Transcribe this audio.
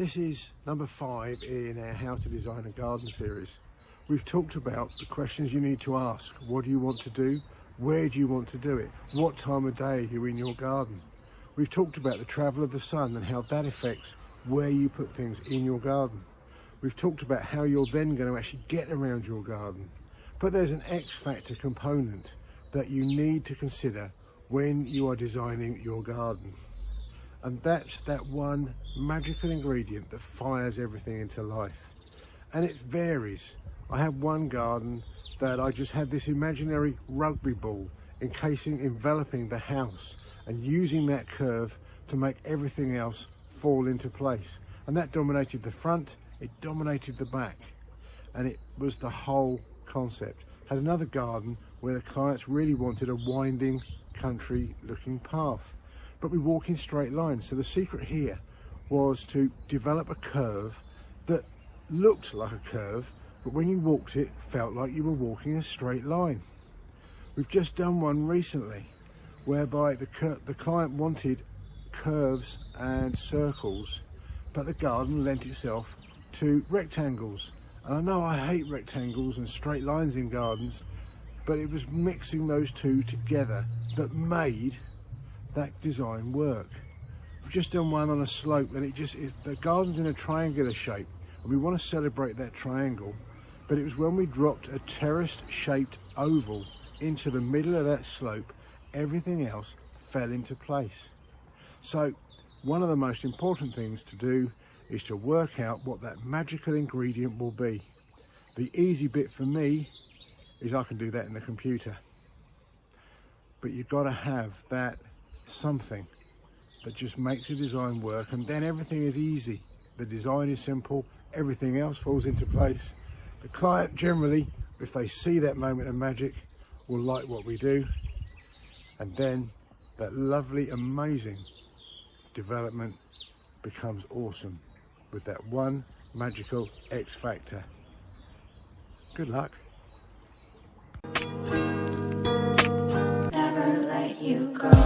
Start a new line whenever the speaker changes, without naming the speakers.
This is number 5 in our How to Design a Garden series. We've talked about the questions you need to ask. What do you want to do? Where do you want to do it? What time of day are you in your garden? We've talked about the travel of the sun and how that affects where you put things in your garden. We've talked about how you're then going to actually get around your garden. But there's an X factor component that you need to consider when you are designing your garden. And that's that one magical ingredient that fires everything into life. And it varies. I have one garden that I just had this imaginary rugby ball enveloping the house and using that curve to make everything else fall into place. And that dominated the front, it dominated the back, and it was the whole concept. Had another garden where the clients really wanted a winding country looking path, but we walk in straight lines. So the secret here was to develop a curve that looked like a curve, but when you walked it, felt like you were walking a straight line. We've just done one recently whereby the client wanted curves and circles, but the garden lent itself to rectangles. And I know I hate rectangles and straight lines in gardens, but it was mixing those two together that made that design work. We've just done one on a slope, and the garden's in a triangular shape, and we want to celebrate that triangle. But it was when we dropped a terraced shaped oval into the middle of that slope, everything else fell into place. So one of the most important things to do is to work out what that magical ingredient will be. The easy bit for me is I can do that in the computer. But you've got to have that something that just makes a design work, and then everything is easy. The design is simple, everything else falls into place. The client generally, if they see that moment of magic, will like what we do, and then that lovely, amazing development becomes awesome with that one magical X factor. Good luck.
Never let you go.